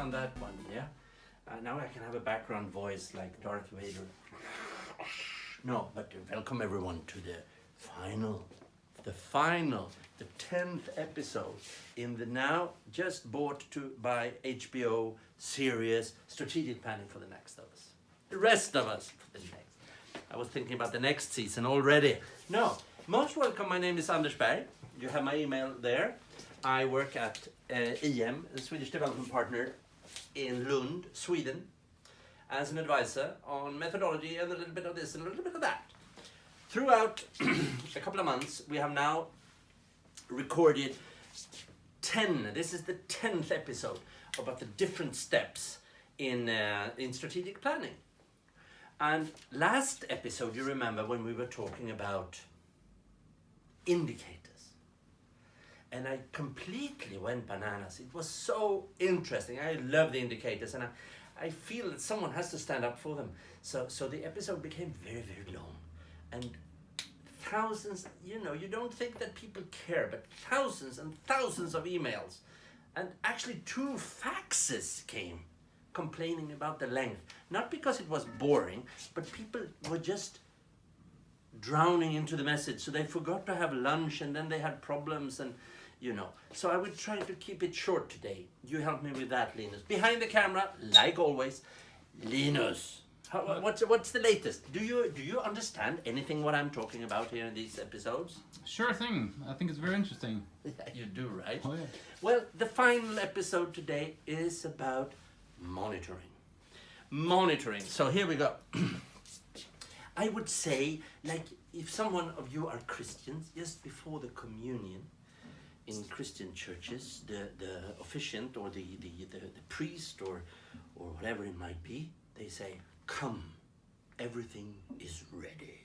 on that one, yeah? Now I can have a background voice like Darth Vader. No, but welcome everyone to the final, the 10th episode in the now just bought by HBO series Strategic Planning for the Next of Us. The rest of us for the next. I was thinking about the next season already. No, most welcome. My name is Berg. You have my email there. I work at IM Swedish Development Partner in Lund, Sweden, as an advisor on methodology and a little bit of this and a little bit of that. Throughout a couple of months, we have now recorded 10. This is the 10th episode about the different steps in strategic planning. And last episode, you remember when we were talking about indicators. And I completely went bananas. It was so interesting. I love the indicators, and I feel that someone has to stand up for them. So the episode became very, very long. And thousands, you don't think that people care, but thousands and thousands of emails. And actually 2 faxes came complaining about the length. Not because it was boring, but people were just drowning into the message. So they forgot to have lunch, and then they had problems, and So I would try to keep it short today. You help me with that, Linus. Behind the camera, like always, Linus. What's the latest? Do you understand anything what I'm talking about here in these episodes? Sure thing. I think it's very interesting. You do, right? Oh, yeah. Well, the final episode today is about monitoring. Monitoring. So here we go. I would say, like, if someone of you are Christians, just before the communion, in Christian churches, the officiant or the priest or whatever it might be, they say, "Come, everything is ready."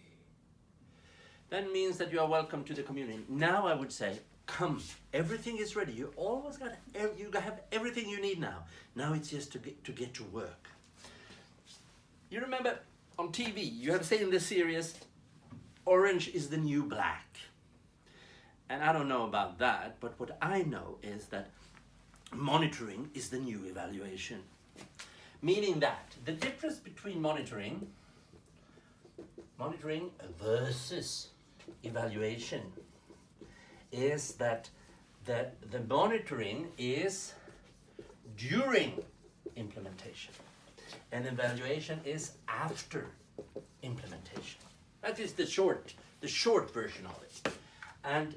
That means that you are welcome to the communion. Now I would say, "Come, everything is ready." You always you have everything you need now. Now it's just to get to work. You remember on TV, you have seen the series, "Orange is the New Black." And I don't know about that, but what I know is that monitoring is the new evaluation. Meaning that the difference between monitoring versus evaluation is that the monitoring is during implementation and evaluation is after implementation. That is the short version of it. And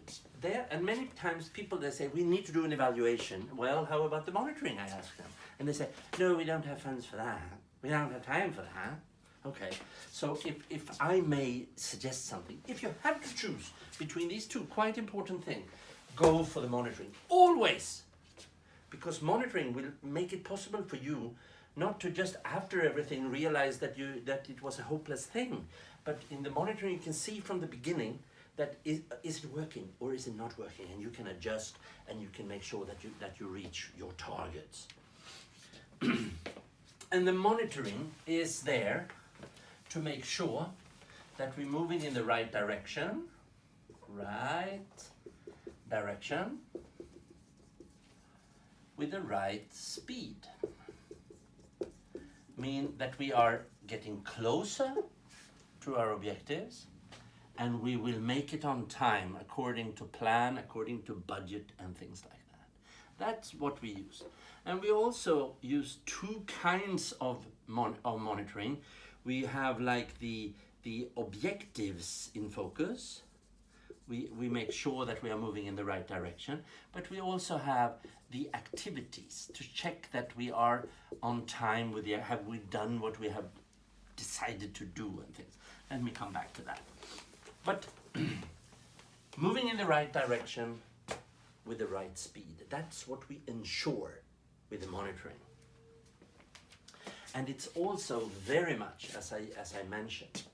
many times people, they say, "We need to do an evaluation." Well, how about the monitoring, I ask them. And they say, "No, we don't have funds for that. We don't have time for that." Okay, so if I may suggest something, if you have to choose between these two quite important things, go for the monitoring. Always! Because monitoring will make it possible for you not to just after everything realize that it was a hopeless thing. But in the monitoring, you can see from the beginning that is it working or is it not working, and you can adjust and you can make sure that you reach your targets. And the monitoring is there to make sure that we're moving in the right direction with the right speed. Mean that we are getting closer to our objectives, and we will make it on time according to plan, according to budget and things like that. That's what we use. And we also use 2 kinds of monitoring. We have like the objectives in focus. We make sure that we are moving in the right direction, but we also have the activities to check that we are on time with have we done what we have decided to do and things. Let me come back to that. But moving in the right direction with the right speed, that's what we ensure with the monitoring. And it's also very much, as I mentioned,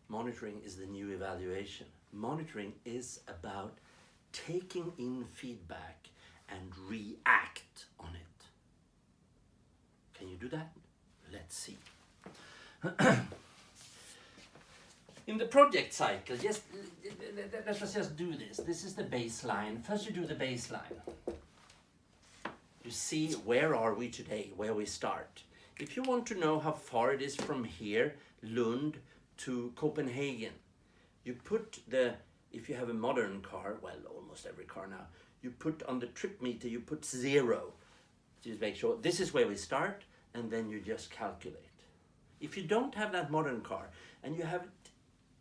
monitoring is the new evaluation. Monitoring is about taking in feedback and react on it. Can you do that? Let's see. In the project cycle, let us just do this. This is the baseline. First you do the baseline. You you see where are we today, where we start. If you want to know how far it is from here, Lund, to Copenhagen, you put if you have a modern car, well, almost every car now, you put on the trip meter, you put 0. Just make sure this is where we start, and then you just calculate. If you don't have that modern car and you have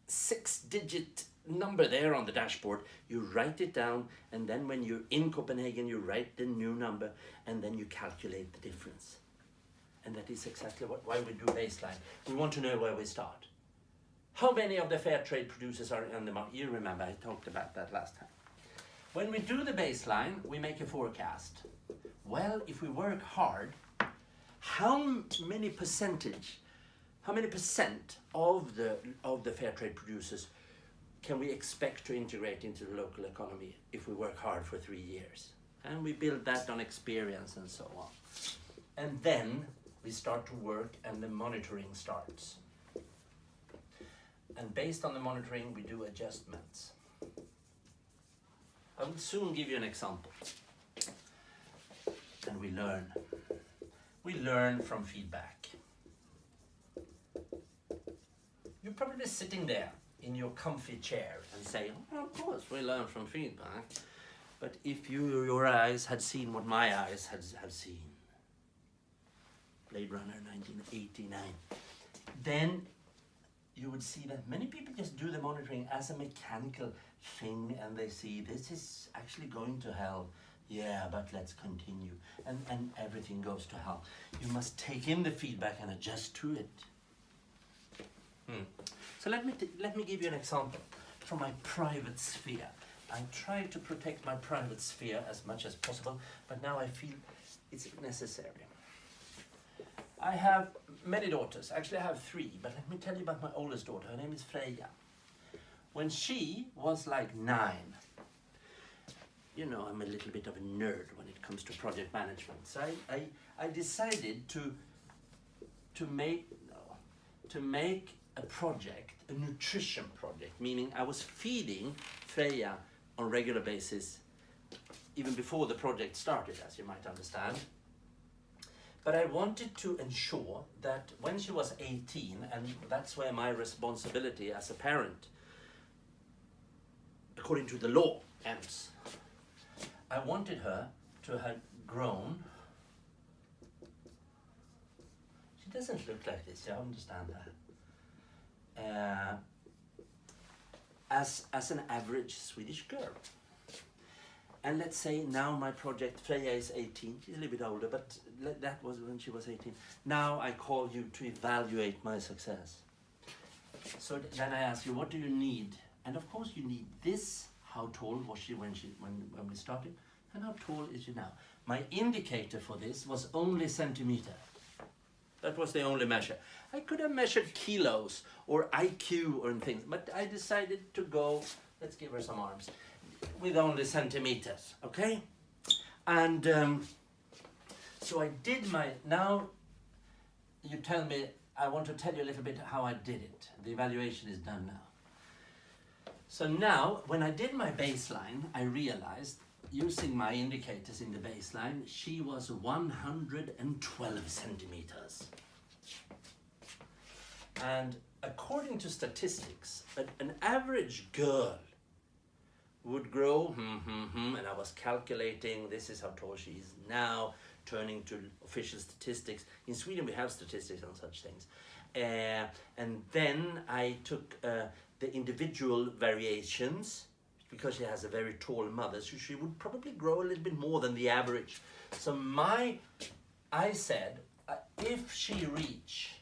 6-digit number there on the dashboard, you write it down, and then when you're in Copenhagen, you write the new number, and then you calculate the difference. And that is exactly why we do baseline. We want to know where we start. How many of the fair trade producers are in the market? You remember I talked about that last time. When we do the baseline, we make a forecast. Well, if we work hard, how many percent of the fair trade producers can we expect to integrate into the local economy if we work hard for 3 years? And we build that on experience and so on. And then we start to work and the monitoring starts. And based on the monitoring, we do adjustments. I will soon give you an example. And we learn. We learn from feedback. You're probably sitting there in your comfy chair and say, oh, of course, we learn from feedback. But if your eyes had seen what my eyes have seen, Blade Runner 1989, then you would see that many people just do the monitoring as a mechanical thing, and they see this is actually going to hell. Yeah, but let's continue. And everything goes to hell. You must take in the feedback and adjust to it. So let me give you an example from my private sphere. I try to protect my private sphere as much as possible, but now I feel it's necessary. I have many daughters. Actually, I have 3, but let me tell you about my oldest daughter. Her name is Freya. When she was like 9, you know, I'm a little bit of a nerd when it comes to project management. So I decided to make a project, a nutrition project, meaning I was feeding Freya on a regular basis even before the project started, as you might understand. But I wanted to ensure that when she was 18, and that's where my responsibility as a parent, according to the law, ends. I wanted her to have grown. She doesn't look like this, I understand that. As an average Swedish girl. And let's say now my project, Freya is 18, she's a little bit older, but that was when she was 18. Now I call you to evaluate my success. So then I ask you, what do you need? And of course you need this. How tall was she when we started? And how tall is she now? My indicator for this was only centimeter. That was the only measure. I could have measured kilos or IQ or things, but I decided to go, let's give her some arms, with only centimeters, okay? And so I did now you tell me, I want to tell you a little bit how I did it. The evaluation is done now. So now, when I did my baseline, I realized, using my indicators in the baseline, she was 112 centimeters. And according to statistics, an average girl would grow, and I was calculating, this is how tall she is now, turning to official statistics. In Sweden we have statistics on such things. And then I took the individual variations, because she has a very tall mother, so she would probably grow a little bit more than the average. So I said, if she reach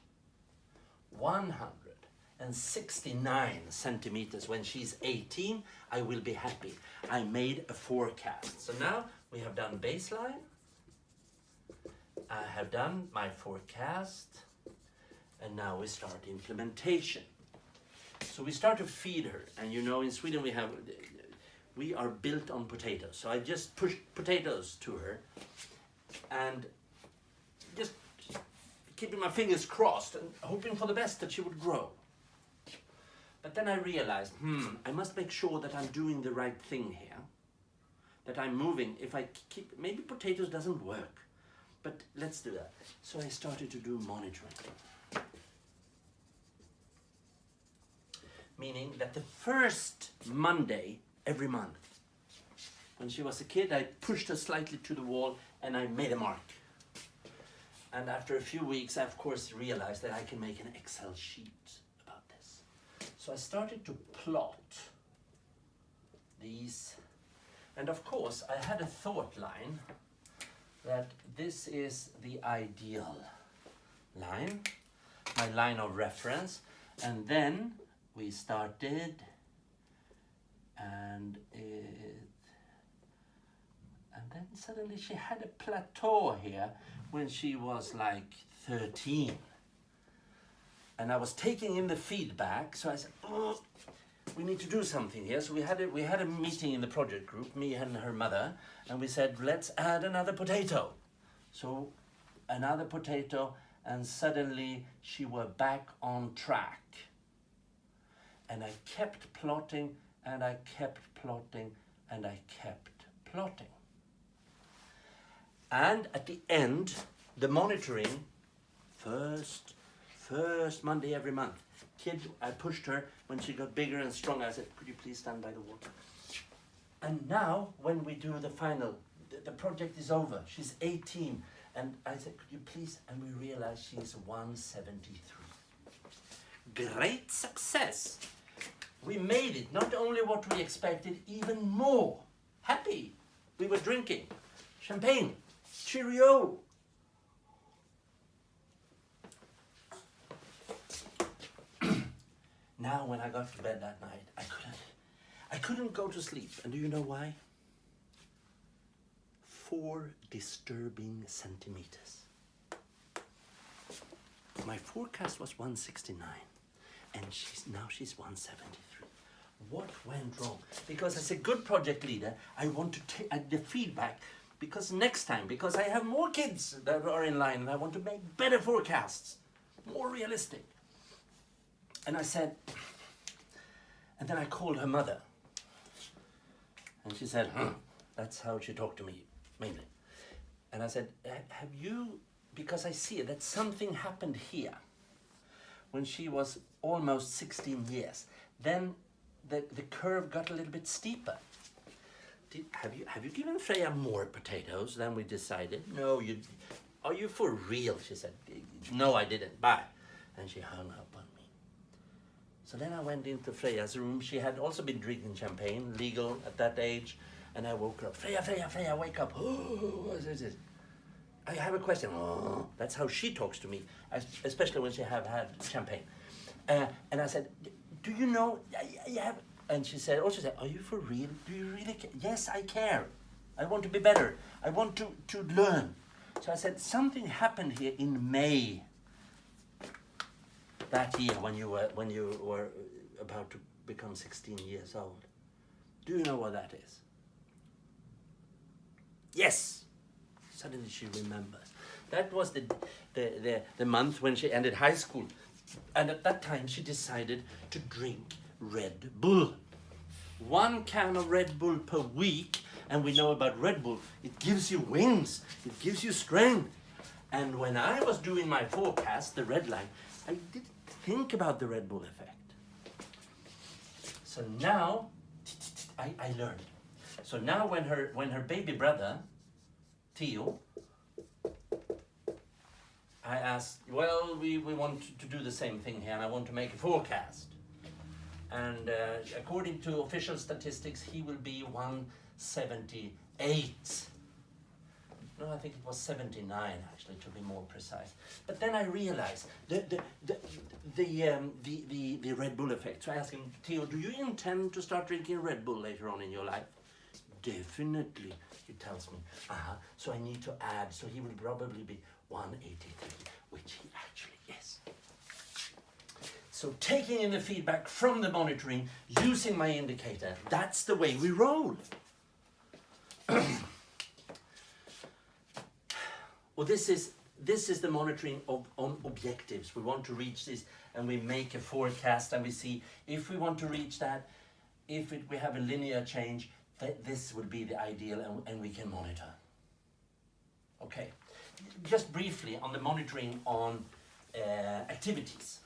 169 centimeters when she's 18, I will be happy. I made a forecast. So now we have done baseline. I have done my forecast. And now we start implementation. So we start to feed her. And you know, in Sweden we are built on potatoes. So I just pushed potatoes to her and just keeping my fingers crossed and hoping for the best that she would grow. But then I realized, I must make sure that I'm doing the right thing here. that I'm moving. If I keep, maybe potatoes doesn't work, but let's do that. So I started to do monitoring. Meaning that the first Monday every month, when she was a kid, I pushed her slightly to the wall and I made a mark. And after a few weeks, I of course realized that I can make an Excel sheet about this. So I started to plot these. And of course, I had a thought line that this is the ideal line, my line of reference. And then we started, and then suddenly she had a plateau here when she was like 13. And I was taking in the feedback, so I said, oh, we need to do something here. So we had a meeting in the project group, me and her mother, and we said, let's add another potato. So another potato, and suddenly she were back on track. And I kept plotting, and I kept plotting, and I kept plotting. And at the end, the monitoring, first Monday every month. Kid, I pushed her when she got bigger and stronger. I said, could you please stand by the wall? And now, when we do the final, the project is over. She's 18. And I said, could you please? And we realized she's 173. Great success. We made it, not only what we expected, even more. Happy. We were drinking champagne. Cheerio. Now, when I got to bed that night, I couldn't go to sleep. And do you know why? 4 disturbing centimeters. My forecast was 169, and she's 173. What went wrong? Because as a good project leader, I want to take the feedback, because next time, because I have more kids that are in line, and I want to make better forecasts, more realistic. And I said, and then I called her mother. And she said, that's how she talked to me, mainly. And I said, have you, because I see that something happened here when she was almost 16 years. Then the curve got a little bit steeper. Have you given Freya more potatoes than we decided? No, are you for real? She said, no, I didn't. Bye. And she hung up on me. So then I went into Freya's room. She had also been drinking champagne, legal at that age. And I woke her up. Freya, wake up. Oh, what is this? I have a question. Oh, that's how she talks to me, especially when she have had champagne. And I said, do you know, you have... And she said, are you for real? Do you really care? Yes, I care. I want to be better. I want to learn. So I said, something happened here in May that year when you were about to become 16 years old. Do you know what that is? Yes. Suddenly she remembers. That was the month when she ended high school. And at that time she decided to drink Red Bull. 1 can of Red Bull per week, and we know about Red Bull, it gives you wings, it gives you strength. And when I was doing my forecast, the red line, I didn't think about the Red Bull effect. So now, I learned. So now when her baby brother, Theo, I asked, well, we want to do the same thing here, and I want to make a forecast. And according to official statistics, he will be 178. No, I think it was 79, actually, to be more precise. But then I realized the Red Bull effect. So I asked him, Theo, do you intend to start drinking Red Bull later on in your life? Definitely, he tells me. So I need to add, so he will probably be 183, which he actually is. So taking in the feedback from the monitoring, using my indicator, that's the way we roll. Well, this is the monitoring on objectives. We want to reach this, and we make a forecast, and we see if we want to reach that, we have a linear change, this would be the ideal, and we can monitor. Okay, just briefly on the monitoring on activities.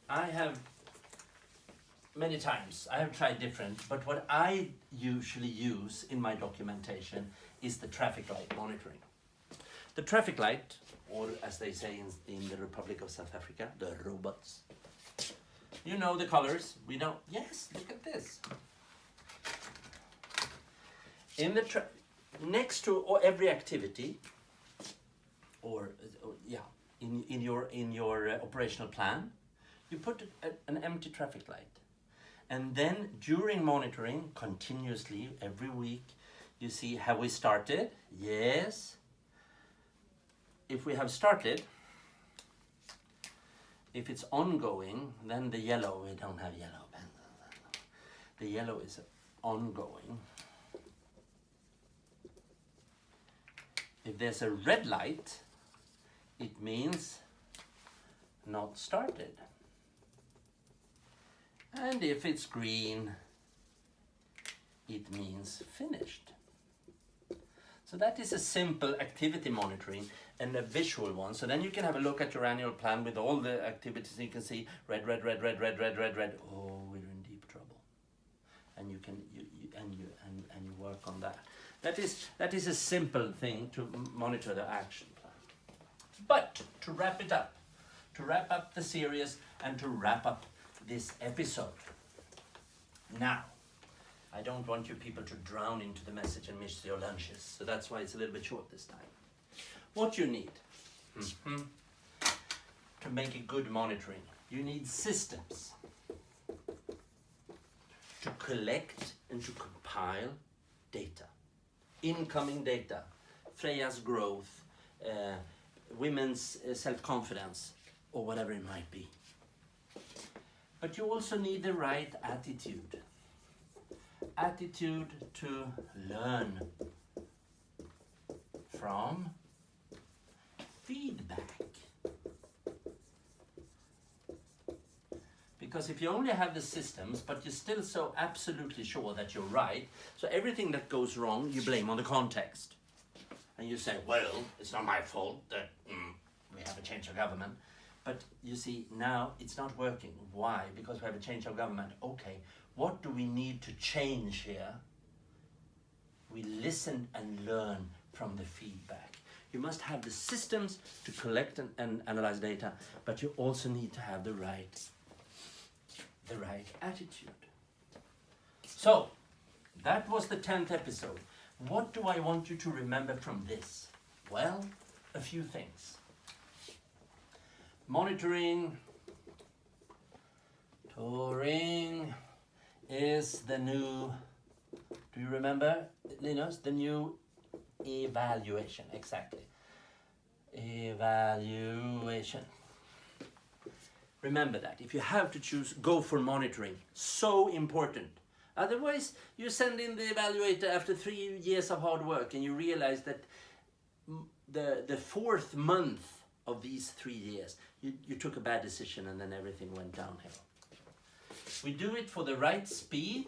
I have many times, I have tried different, but what I usually use in my documentation is the traffic light monitoring. The traffic light, or as they say in the Republic of South Africa, the robots. You know the colors, we know, yes, look at this. In the next to every activity, in your operational plan, you put an empty traffic light. And then during monitoring, continuously, every week, you see, have we started? Yes. If we have started, if it's ongoing, then the yellow, we don't have yellow. The yellow is ongoing. If there's a red light, it means not started. And if it's green, it means finished. So that is a simple activity monitoring and a visual one. So then you can have a look at your annual plan with all the activities, and you can see red, red, red, red, red, red, red, red. Oh, we're in deep trouble. And you can you work on that. That is a simple thing to monitor the action plan. But to wrap it up, to wrap up the series and to wrap up this episode. Now, I don't want you people to drown into the message and miss your lunches, so that's why it's a little bit short this time. What you need to make a good monitoring, you need systems to collect and to compile data. Incoming data, Freya's growth, women's self-confidence, or whatever it might be. But you also need the right attitude. Attitude to learn from feedback. Because if you only have the systems, but you're still so absolutely sure that you're right, so everything that goes wrong, you blame on the context. And you say, well, it's not my fault that we have a change of government. But you see, now it's not working. Why? Because we have a change of government. Okay, what do we need to change here? We listen and learn from the feedback. You must have the systems to collect and analyze data, but you also need to have the right attitude. So, that was the 10th episode. What do I want you to remember from this? Well, a few things. Monitoring, touring is the new, do you remember, Linus? The new evaluation, exactly. Evaluation. Remember that. If you have to choose, go for monitoring. So important. Otherwise, you send in the evaluator after 3 years of hard work and you realize that the 4th month of these 3 years, you took a bad decision and then everything went downhill. We do it for the right speed,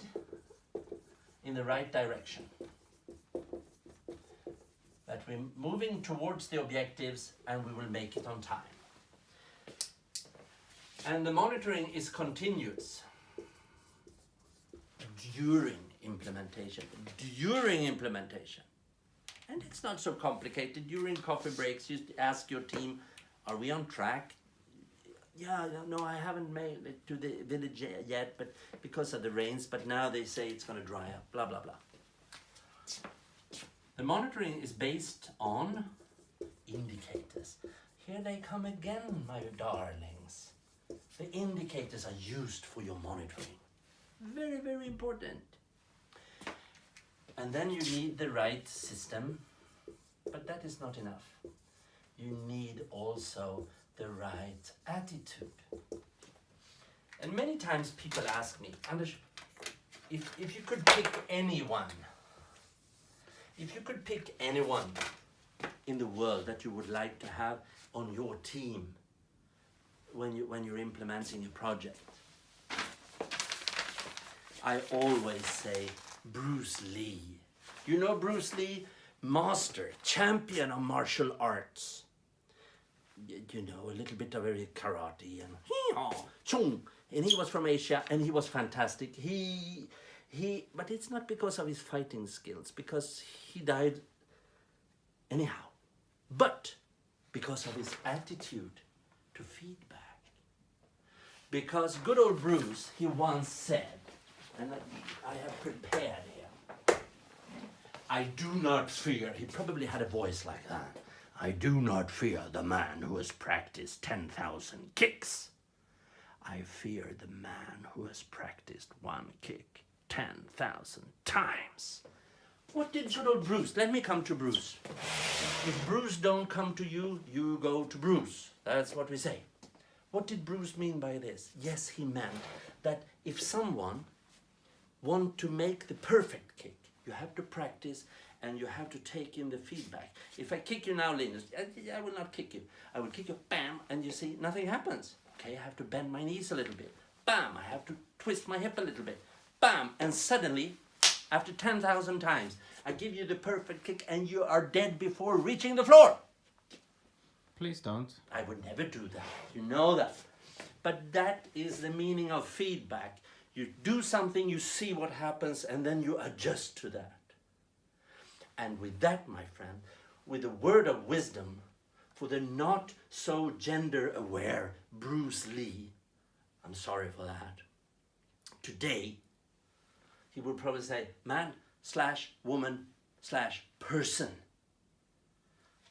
in the right direction. That we're moving towards the objectives and we will make it on time. And the monitoring is continuous. During implementation. And it's not so complicated. During coffee breaks, you ask your team, are we on track? Yeah, no, I haven't made it to the village yet, but because of the rains, but now they say it's going to dry up, blah, blah, blah. The monitoring is based on indicators. Here they come again, my darlings. The indicators are used for your monitoring. Very, very important. And then you need the right system, but that is not enough. You need also the right attitude. And many times people ask me, Anders, if you could pick anyone in the world that you would like to have on your team when you're implementing a project, I always say Bruce Lee. You know Bruce Lee? Master, champion of martial arts. You know, a little bit of very karate and hee-haw, chung. And he was from Asia and he was fantastic. But it's not because of his fighting skills, because he died anyhow. But because of his attitude to feedback. Because good old Bruce, he once said, and I have prepared here, I do not fear, he probably had a voice like that, I do not fear the man who has practiced 10,000 kicks. I fear the man who has practiced one kick 10,000 times. What did good old Bruce? Let me come to Bruce. If Bruce don't come to you, you go to Bruce. That's what we say. What did Bruce mean by this? Yes, he meant that if someone want to make the perfect kick, you have to practice and you have to take in the feedback. If I kick you now, Linus, I will not kick you. I will kick you, bam, and you see, nothing happens. Okay, I have to bend my knees a little bit. Bam, I have to twist my hip a little bit. Bam, and suddenly, after 10,000 times, I give you the perfect kick and you are dead before reaching the floor. Please don't. I would never do that. You know that. But that is the meaning of feedback. You do something, you see what happens, and then you adjust to that. And with that, my friend, with a word of wisdom for the not so gender aware Bruce Lee, I'm sorry for that. Today, he would probably say man/woman/person.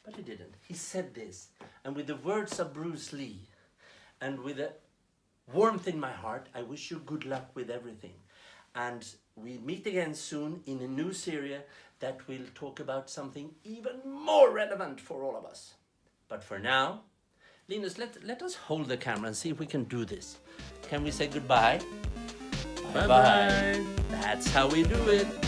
But he didn't. He said this. And with the words of Bruce Lee, and with a warmth in my heart, I wish you good luck with everything. And we meet again soon in a new series that will talk about something even more relevant for all of us. But for now, Linus, let us hold the camera and see if we can do this. Can we say goodbye? Bye-bye. That's how we do it.